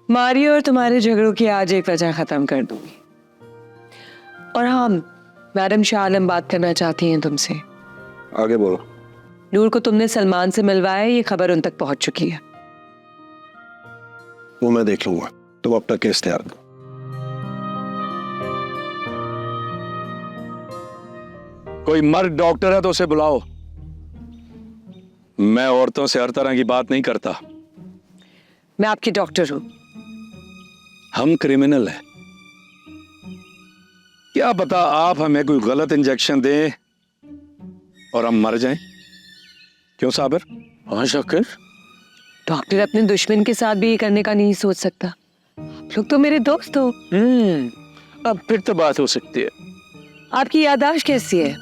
Mario और तुम्हारे झगड़ों की आज एक वजह खत्म कर दूंगी। और हाँ, मैडम शाह आलम बात करना चाहती हैं तुमसे। आगे बोलो। नूर को तुमने सलमान से मिलवाया, ये खबर उन तक पहुंच चुकी है। वो मैं देख लूंगा, तुम अपना केस तैयार करो। कोई मर्द डॉक्टर है तो उसे बुलाओ। मैं औरतों से हर तरह की बात नहीं करता। मैं आपकी डॉक्टर हूं। हम क्रिमिनल हैं। क्या पता आप हमें कोई गलत इंजेक्शन दें और हम मर जाएं। क्यों साबिर? हाँ शाकिर। डॉक्टर अपने दुश्मन के साथ भी ये करने का नहीं सोच सकता। आप लोग तो मेरे दोस्त हो। अब फिर तो बात हो सकती है। आपकी याददाश्त कैसी है?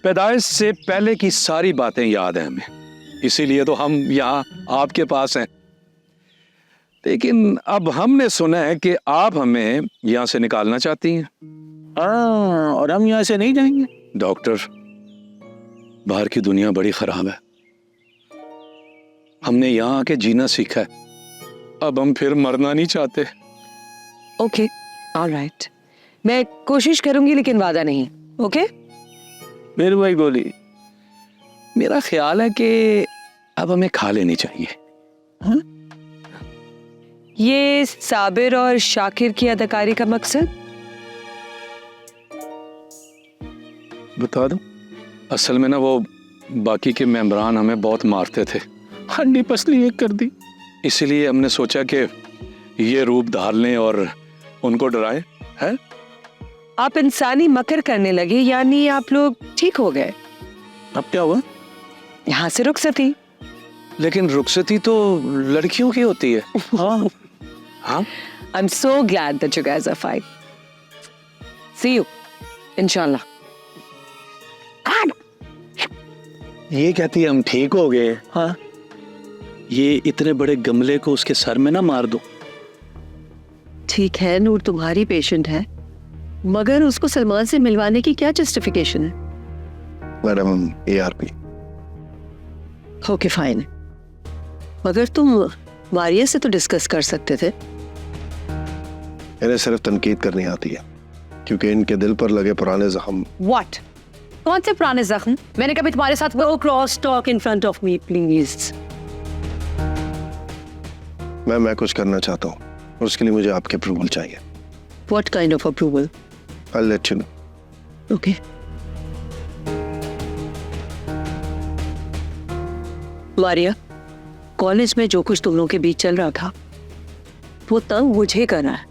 पैदाइश से पहले की सारी बातें याद हैं हमें, इसीलिए तो हम यहाँ आपके पास हैं। लेकिन अब हमने सुना है कि आप हमें यहाँ से निकालना चाहती हैं। हाँ, और हम यहाँ से नहीं जाएंगे। डॉक्टर, बाहर की दुनिया बड़ी खराब है। हमने यहाँ आके जीना सीखा है, अब हम फिर मरना नहीं चाहते। ओके, ऑलराइट, मैं कोशिश करूंगी लेकिन वादा नहीं। ओके? मेरे भाई बोली। मेरा ख्याल है कि अब हमें खा लेनी चाहिए। हाँ? ये साबिर और शाकिर की अदाकारी का मकसद? बता दो। असल में ना वो बाकी के मेंबरान हमें बहुत मारते थे, हड्डी पसली एक कर दी। इसीलिए हमने सोचा कि ये रूप धार लें और उनको डराएं। है? आप इंसानी मकर करने लगे, यानी आप लोग ठीक हो गए। अब क्या हुआ? यहाँ से रुखसती। लेकिन रुखसती तो लड़कियों की होती है। हाँ हाँ? I'm so glad that you guys are fine. See you, इंशाल्लाह। ये कहती है हम ठीक हो गए। हाँ, ये इतने बड़े गमले को उसके सर में ना मार दो। ठीक है, नूर तुम्हारी पेशेंट है, मगर उसको सलमान से मिलवाने की क्या जस्टिफिकेशन है? Madam ARP। ओके फाइन, मगर तुम मारिया से तो डिस्कस कर सकते थे। इन्हें सिर्फ तनकीद करनी आती है, क्योंकि इनके दिल पर लगे पुराने जख्म। व्हाट? कौन से पुराने जख्म? मैंने कभी तुम्हारे साथ वो cross talk in front of me please. मैं कुछ करना चाहता हूँ और उसके लिए मुझे आपके अप्रूवल चाहिए। What kind of approval? I'll let you know. Okay. Maria, college में जो कुछ तुम लोगों के बीच चल रहा था वो तंग मुझे करना है,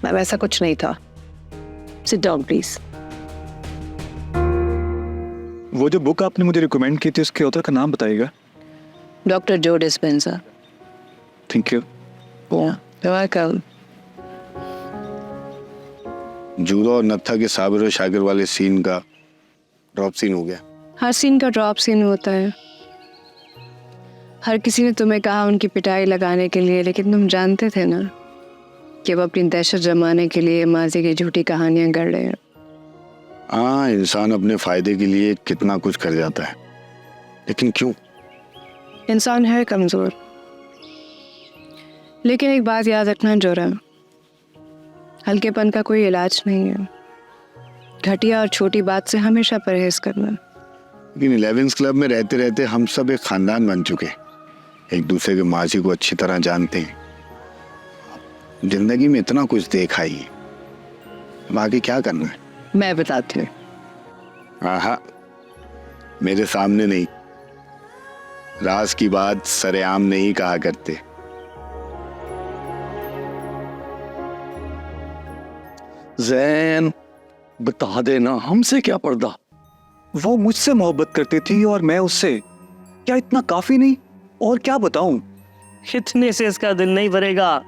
मैं वैसा कुछ नहीं था। Sit down please. वो जो बुक आपने मुझे रिकमेंड की थी उसके ऑथर का नाम बताइएगा। डॉक्टर जो डिस्पेंसर। Thank you. वेलकम। जूदा और नत्था के साबिर और शाकिर वाले सीन का ड्रॉप सीन हो गया। हर सीन का ड्रॉप सीन होता है। हर किसी ने तुम्हें कहा उनकी पिटाई लगाने के लिए, लेकिन तुम जानते थे ना कि वो अपनी दहशत जमाने के लिए माजी की झूठी कहानियां गढ़ रहे हैं। हाँ, इंसान अपने फायदे के लिए कितना कुछ कर जाता है, लेकिन क्यों? इंसान है कमजोर, लेकिन एक बात याद रखना जोरा, हल्केपन का कोई इलाज नहीं है। घटिया और छोटी बात से हमेशा परहेज करना। लेकिन 11th क्लब में रहते रहते हम सब एक खानदान बन चुके, एक दूसरे के माजी को अच्छी तरह जानते हैं। जिंदगी में इतना कुछ देखा ही है, अब आगे क्या करना है? मैं बताती हूँ। हाँ, मेरे सामने नहीं, राज की बात सरेआम नहीं कहा करते। जैन, बता देना, हमसे क्या पर्दा। वो मुझसे मोहब्बत करती थी और मैं उससे। क्या इतना काफी नहीं? और क्या बताऊं? इतने से इसका दिल नहीं भरेगा।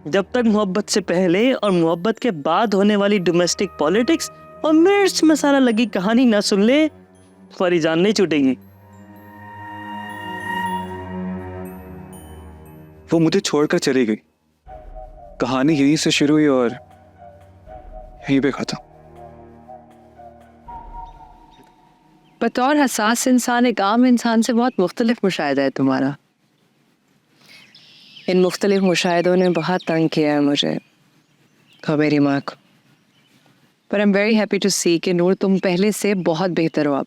जब तक मोहब्बत से पहले और मोहब्बत के बाद होने वाली डोमेस्टिक पॉलिटिक्स और मिर्च मसाला लगी कहानी ना सुन ले, तुम्हारी जान नहीं छूटेगी। वो मुझे छोड़कर चली गई। कहानी यहीं से शुरू हुई और यहीं पे खत्म। बतौर हसास इंसान एक आम इंसान से बहुत मुख्तलिफ मुशाहिदा है तुम्हारा। इन मुख्तलिफ मुशाहिदों ने बहुत तंग किया है मुझे और मेरी माँ को। पर I am very happy to see कि नूर तुम पहले से बहुत बेहतर हो। अब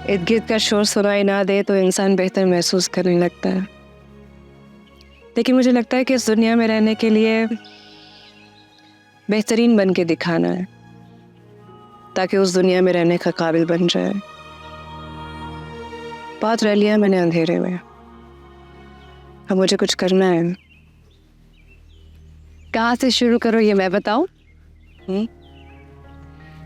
इर्द गिर्द का शोर सुनाई ना दे तो इंसान बेहतर महसूस करने लगता है। लेकिन मुझे लगता है कि इस दुनिया में रहने के लिए बेहतरीन बन के दिखाना है ताकि उस दुनिया में रहने का काबिल बन जाए। बहुत रह लिया मैंने अंधेरे में, अब मुझे कुछ करना है। कहाँ से शुरू करो ये मैं बताऊं?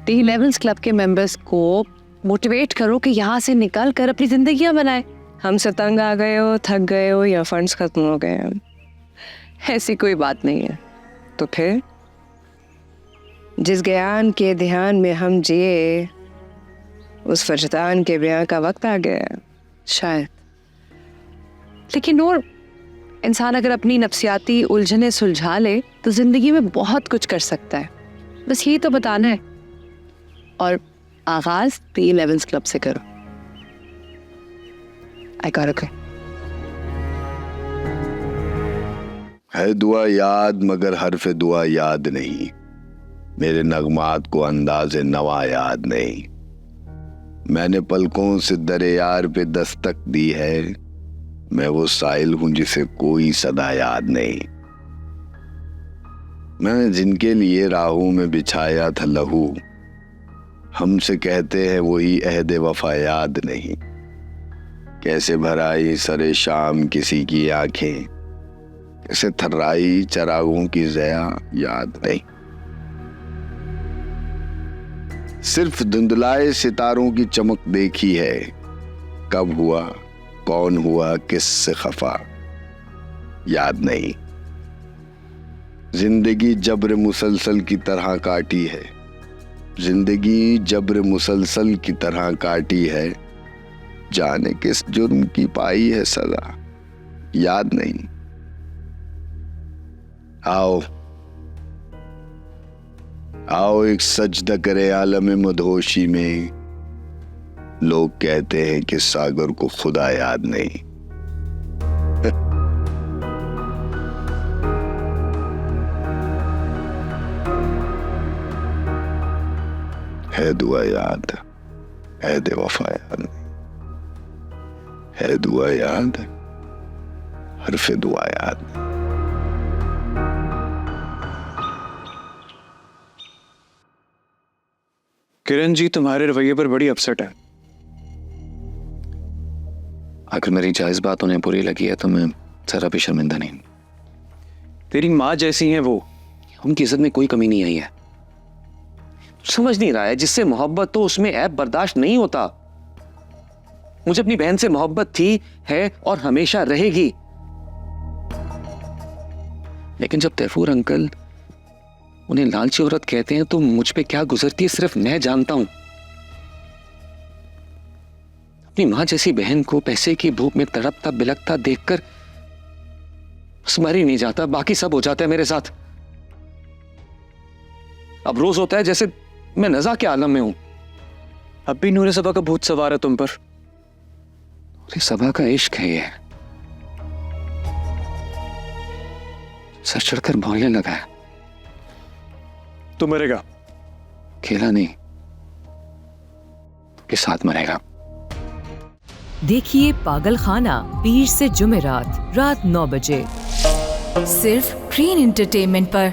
टी 11 क्लब के मेंबर्स को मोटिवेट करो कि यहाँ से निकल कर अपनी जिंदगियां बनाए। हमसे तंग आ गए हो, थक गए हो या फंड्स खत्म हो गए हैं, ऐसी कोई बात नहीं है। तो फिर जिस ज्ञान के ध्यान में हम जिए उस फजदान के बयां का वक्त आ गया है शायद। लेकिन और इंसान अगर अपनी नफ्सियाती उलझने सुलझा ले तो जिंदगी में बहुत कुछ कर सकता है। बस यही तो बताना है। और आगाज टी 11 क्लब से करो। I got it. है दुआ याद मगर हरफ दुआ याद नहीं, मेरे नगमात को अंदाज़े नवा याद नहीं। मैंने पलकों से दरे यार पे दस्तक दी है, मैं वो साइल हूं जिसे कोई सदा याद नहीं। मैंने जिनके लिए राहों में बिछाया था लहू, हमसे कहते हैं वही अहद वफा याद नहीं। कैसे भराई सरे शाम किसी की आंखें, कैसे थर्राई चरागों की ज़या याद नहीं। सिर्फ धुंधलाए सितारों की चमक देखी है, कब हुआ कौन हुआ किससे खफा याद नहीं। जिंदगी जब्र मुसलसल की तरह काटी है, जिंदगी जब्र मुसलसल की तरह काटी है, जाने किस जुर्म की पाई है सजा याद नहीं। आओ आओ एक सजदा करे आलम मदहोशी में, लोग कहते हैं कि सागर को खुदा याद नहीं। है दुआ याद है दे वफा याद नहीं, है दुआ याद हरफ दुआ याद नहीं। किरण जी तुम्हारे रवैये पर बड़ी अपसेट है। अगर मेरी जायज बात उन्हें बुरी लगी है तो मैं जरा भी शर्मिंदा नहीं। तेरी माँ जैसी हैं वो, उनकी इज्जत में कोई कमी नहीं आई है। समझ नहीं रहा है, जिससे मोहब्बत हो उसमें ऐब बर्दाश्त नहीं होता। मुझे अपनी बहन से मोहब्बत थी, है और हमेशा रहेगी। लेकिन जब तैफूर अंकल उन्हें लालची औरत कहते हैं तो मुझ पे क्या गुजरती है सिर्फ मैं जानता हूं। अपनी मां जैसी बहन को पैसे की भूख में तड़पता बिलकता देखकर बस मर ही नहीं जाता, बाकी सब हो जाता है मेरे साथ। अब रोज होता है जैसे मैं नज़ा के आलम में हूं। अब भी नूरे सबा का भूत सवार है तुम पर। नूरे सबा का इश्क है ये, सर चढ़कर भौंकने लगा है। तू मरेगा। अकेला नहीं, के साथ मरेगा। देखिए पागल खाना पीर से जुमेरात रात 9 बजे सिर्फ ग्रीन एंटरटेनमेंट पर।